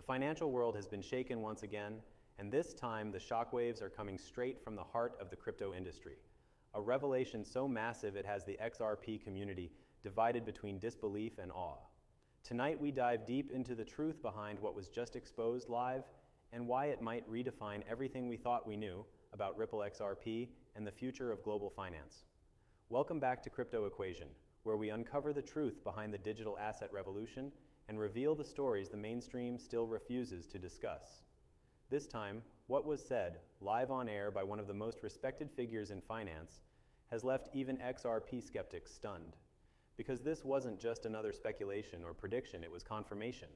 financial world has been shaken once again, and this time the shockwaves are coming straight from the heart of the crypto industry. A revelation so massive it has the XRP community divided between disbelief and awe. Tonight we dive deep into the truth behind what was just exposed live and why it might redefine everything we thought we knew about Ripple XRP and the future of global finance. Welcome back to Crypto Equation, where we uncover the truth behind the digital asset revolution and reveal the stories the mainstream still refuses to discuss. This time, what was said, live on air by one of the most respected figures in finance, has left even XRP skeptics stunned. Because this wasn't just another speculation or prediction, it was confirmation.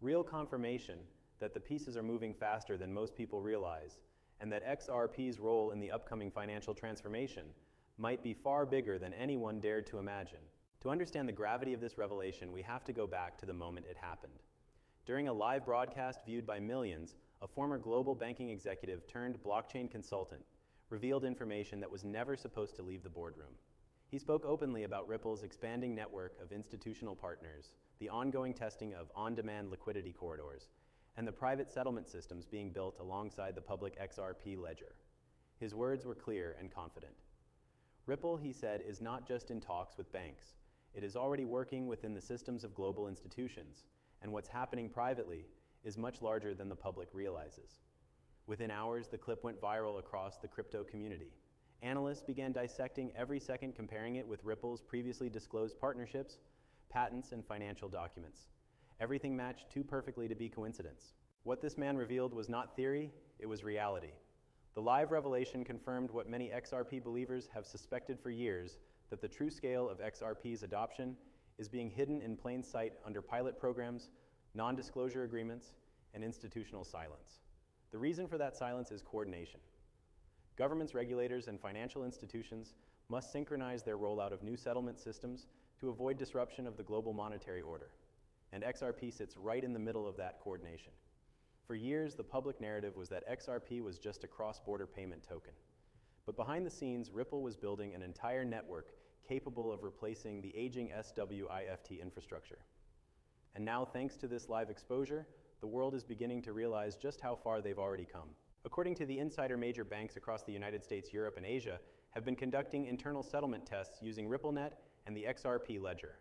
Real confirmation that the pieces are moving faster than most people realize, and that XRP's role in the upcoming financial transformation might be far bigger than anyone dared to imagine. To understand the gravity of this revelation, we have to go back to the moment it happened. During a live broadcast viewed by millions, a former global banking executive turned blockchain consultant revealed information that was never supposed to leave the boardroom. He spoke openly about Ripple's expanding network of institutional partners, the ongoing testing of on-demand liquidity corridors, and the private settlement systems being built alongside the public XRP ledger. His words were clear and confident. Ripple, he said, is not just in talks with banks. It is already working within the systems of global institutions, and what's happening privately is much larger than the public realizes. Within hours, the clip went viral across the crypto community. Analysts began dissecting every second, comparing it with Ripple's previously disclosed partnerships, patents, and financial documents. Everything matched too perfectly to be coincidence. What this man revealed was not theory, it was reality. The live revelation confirmed what many XRP believers have suspected for years, that the true scale of XRP's adoption is being hidden in plain sight under pilot programs, non-disclosure agreements, and institutional silence. The reason for that silence is coordination. Governments, regulators, and financial institutions must synchronize their rollout of new settlement systems to avoid disruption of the global monetary order. And XRP sits right in the middle of that coordination. For years, the public narrative was that XRP was just a cross-border payment token. But behind the scenes, Ripple was building an entire network capable of replacing the aging SWIFT infrastructure. And now, thanks to this live exposure, the world is beginning to realize just how far they've already come. According to the insider, major banks across the United States, Europe, and Asia have been conducting internal settlement tests using RippleNet and the XRP ledger.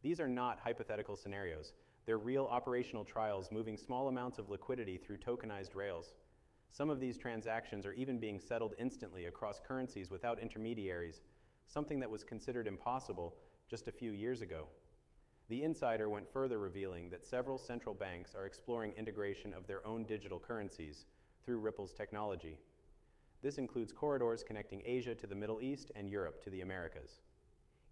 These are not hypothetical scenarios. They're real operational trials moving small amounts of liquidity through tokenized rails. Some of these transactions are even being settled instantly across currencies without intermediaries, something that was considered impossible just a few years ago. The insider went further, revealing that several central banks are exploring integration of their own digital currencies through Ripple's technology. This includes corridors connecting Asia to the Middle East and Europe to the Americas.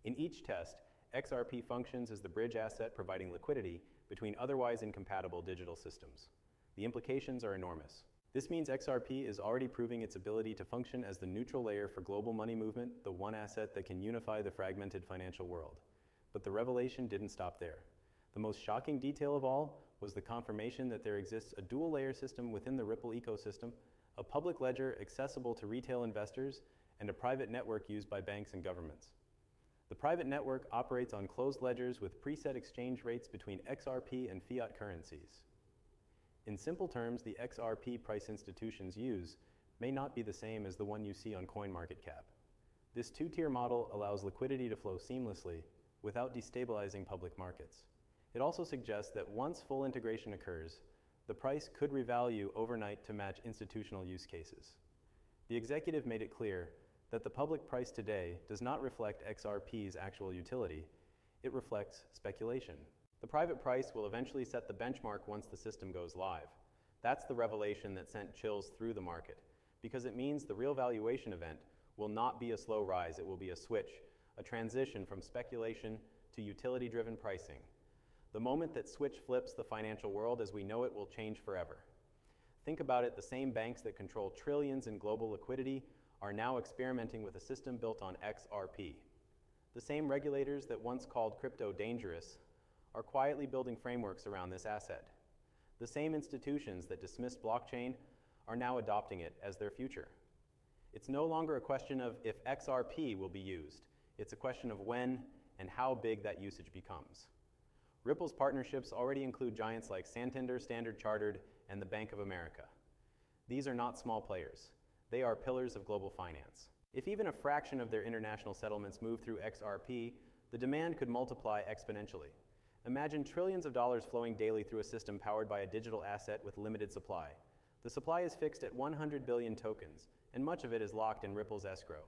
In each test, XRP functions as the bridge asset providing liquidity between otherwise incompatible digital systems. The implications are enormous. This means XRP is already proving its ability to function as the neutral layer for global money movement, the one asset that can unify the fragmented financial world. But the revelation didn't stop there. The most shocking detail of all was the confirmation that there exists a dual-layer system within the Ripple ecosystem, a public ledger accessible to retail investors, and a private network used by banks and governments. The private network operates on closed ledgers with preset exchange rates between XRP and fiat currencies. In simple terms, the XRP price institutions use may not be the same as the one you see on CoinMarketCap. This two-tier model allows liquidity to flow seamlessly without destabilizing public markets. It also suggests that once full integration occurs, the price could revalue overnight to match institutional use cases. The executive made it clear that the public price today does not reflect XRP's actual utility, it reflects speculation. The private price will eventually set the benchmark once the system goes live. That's the revelation that sent chills through the market, because it means the real valuation event will not be a slow rise, it will be a switch, a transition from speculation to utility-driven pricing. The moment that switch flips, the financial world as we know it will change forever. Think about it, the same banks that control trillions in global liquidity are now experimenting with a system built on XRP. The same regulators that once called crypto dangerous are quietly building frameworks around this asset. The same institutions that dismissed blockchain are now adopting it as their future. It's no longer a question of if XRP will be used. It's a question of when and how big that usage becomes. Ripple's partnerships already include giants like Santander, Standard Chartered, and the Bank of America. These are not small players. They are pillars of global finance. If even a fraction of their international settlements move through XRP, the demand could multiply exponentially. Imagine trillions of dollars flowing daily through a system powered by a digital asset with limited supply. The supply is fixed at 100 billion tokens, and much of it is locked in Ripple's escrow.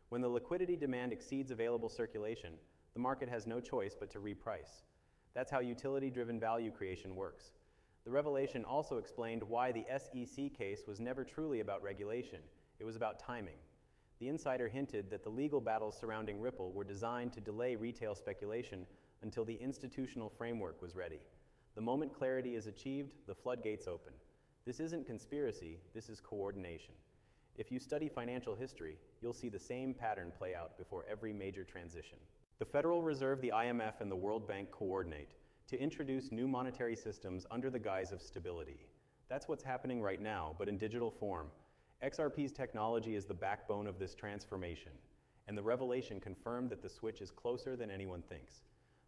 When the liquidity demand exceeds available circulation, the market has no choice but to reprice. That's how utility-driven value creation works. The revelation also explained why the SEC case was never truly about regulation. It was about timing. The insider hinted that the legal battles surrounding Ripple were designed to delay retail speculation until the institutional framework was ready. The moment clarity is achieved, the floodgates open. This isn't conspiracy, this is coordination. If you study financial history, you'll see the same pattern play out before every major transition. The Federal Reserve, the IMF, and the World Bank coordinate to introduce new monetary systems under the guise of stability. That's what's happening right now, but in digital form. XRP's technology is the backbone of this transformation, and the revelation confirmed that the switch is closer than anyone thinks.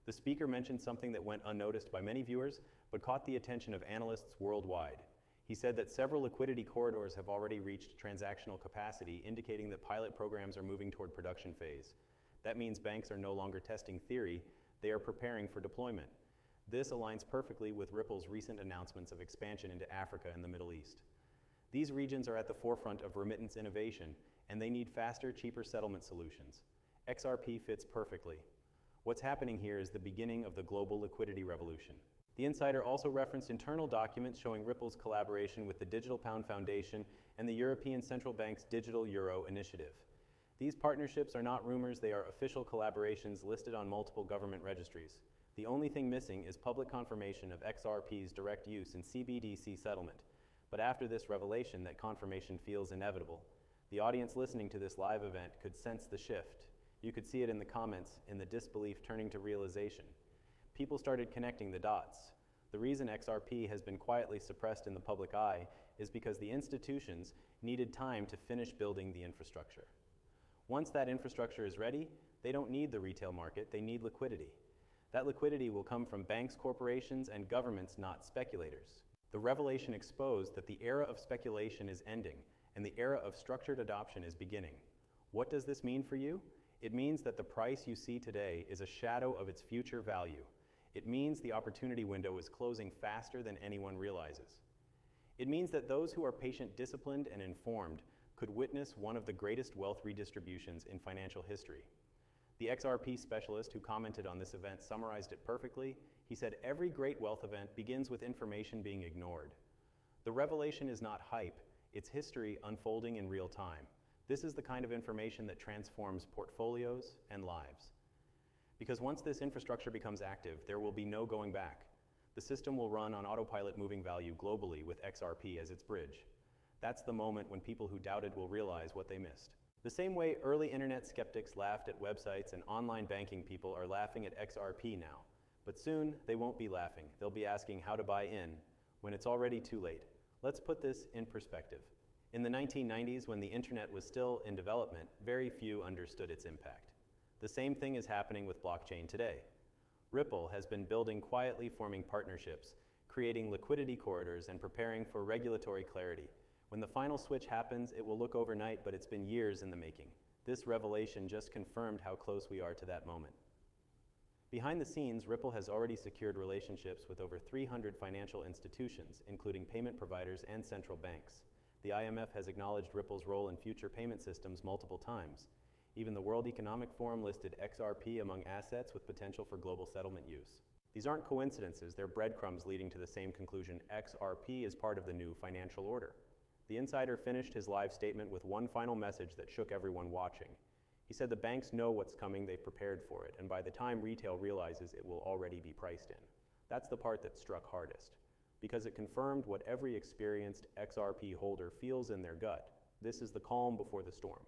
The speaker mentioned something that went unnoticed by many viewers, but caught the attention of analysts worldwide. He said that several liquidity corridors have already reached transactional capacity, indicating that pilot programs are moving toward production phase. That means banks are no longer testing theory, they are preparing for deployment. This aligns perfectly with Ripple's recent announcements of expansion into Africa and the Middle East. These regions are at the forefront of remittance innovation, and they need faster, cheaper settlement solutions. XRP fits perfectly. What's happening here is the beginning of the global liquidity revolution. The insider also referenced internal documents showing Ripple's collaboration with the Digital Pound Foundation and the European Central Bank's Digital Euro initiative. These partnerships are not rumors, they are official collaborations listed on multiple government registries. The only thing missing is public confirmation of XRP's direct use in CBDC settlement. But after this revelation, that confirmation feels inevitable. The audience listening to this live event could sense the shift. You could see it in the comments, in the disbelief turning to realization. People started connecting the dots. The reason XRP has been quietly suppressed in the public eye is because the institutions needed time to finish building the infrastructure. Once that infrastructure is ready, they don't need the retail market, they need liquidity. That liquidity will come from banks, corporations, and governments, not speculators. The revelation exposed that the era of speculation is ending and the era of structured adoption is beginning. What does this mean for you? It means that the price you see today is a shadow of its future value. It means the opportunity window is closing faster than anyone realizes. It means that those who are patient, disciplined, and informed could witness one of the greatest wealth redistributions in financial history. The XRP specialist who commented on this event summarized it perfectly. He said, "Every great wealth event begins with information being ignored." The revelation is not hype, it's history unfolding in real time. This is the kind of information that transforms portfolios and lives. Because once this infrastructure becomes active, there will be no going back. The system will run on autopilot, moving value globally with XRP as its bridge. That's the moment when people who doubted will realize what they missed. The same way early internet skeptics laughed at websites and online banking people are laughing at XRP now. But soon, they won't be laughing. They'll be asking how to buy in when it's already too late. Let's put this in perspective. In the 1990s, when the internet was still in development, very few understood its impact. The same thing is happening with blockchain today. Ripple has been building quietly, forming partnerships, creating liquidity corridors, and preparing for regulatory clarity. When the final switch happens, it will look overnight, but it's been years in the making. This revelation just confirmed how close we are to that moment. Behind the scenes, Ripple has already secured relationships with over 300 financial institutions, including payment providers and central banks. The IMF has acknowledged Ripple's role in future payment systems multiple times. Even the World Economic Forum listed XRP among assets with potential for global settlement use. These aren't coincidences, they're breadcrumbs leading to the same conclusion: XRP is part of the new financial order. The insider finished his live statement with one final message that shook everyone watching. He said the banks know what's coming, they've prepared for it, and by the time retail realizes, it will already be priced in. That's the part that struck hardest, because it confirmed what every experienced XRP holder feels in their gut. This is the calm before the storm.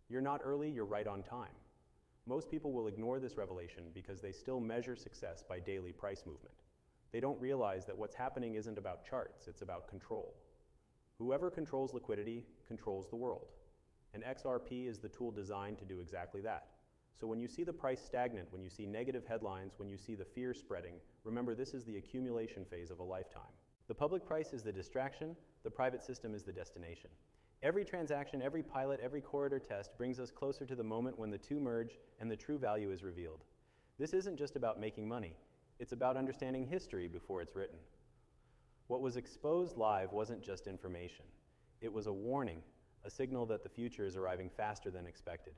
You're not early, you're right on time. Most people will ignore this revelation because they still measure success by daily price movement. They don't realize that what's happening isn't about charts, it's about control. Whoever controls liquidity controls the world. And XRP is the tool designed to do exactly that. So when you see the price stagnant, when you see negative headlines, when you see the fear spreading, Remember, this is the accumulation phase of a lifetime. The public price is the distraction, the private system is the destination. Every transaction, every pilot, every corridor test brings us closer to the moment when the two merge and the true value is revealed. This isn't just about making money, it's about understanding history before it's written. What was exposed live wasn't just information. It was a warning, a signal that the future is arriving faster than expected.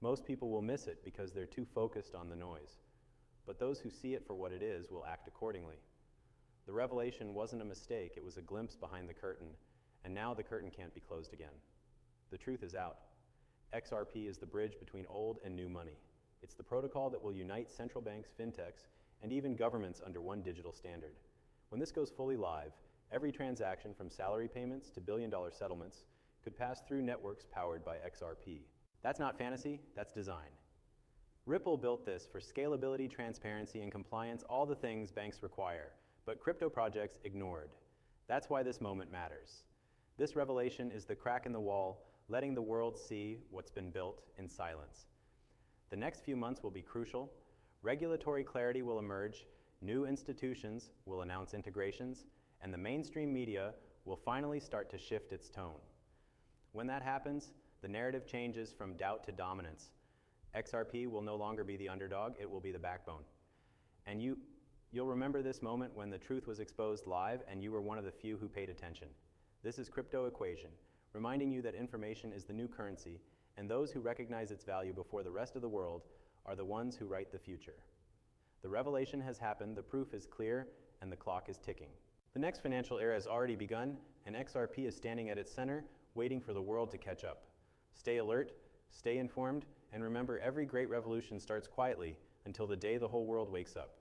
Most people will miss it because they're too focused on the noise. But those who see it for what it is will act accordingly. The revelation wasn't a mistake, it was a glimpse behind the curtain, and now the curtain can't be closed again. The truth is out. XRP is the bridge between old and new money. It's the protocol that will unite central banks, fintechs, and even governments under one digital standard. When this goes fully live, every transaction from salary payments to billion-dollar settlements could pass through networks powered by XRP. That's not fantasy, that's design. Ripple built this for scalability, transparency, and compliance, all the things banks require, but crypto projects ignored. That's why this moment matters. This revelation is the crack in the wall, letting the world see what's been built in silence. The next few months will be crucial. Regulatory clarity will emerge, new institutions will announce integrations, and the mainstream media will finally start to shift its tone. When that happens, the narrative changes from doubt to dominance. XRP will no longer be the underdog, it will be the backbone. And you'll remember this moment when the truth was exposed live and you were one of the few who paid attention. This is Crypto Equation, reminding you that information is the new currency, and those who recognize its value before the rest of the world are the ones who write the future. The revelation has happened, the proof is clear, and the clock is ticking. The next financial era has already begun, and XRP is standing at its center, waiting for the world to catch up. Stay alert, stay informed, and remember, every great revolution starts quietly until the day the whole world wakes up.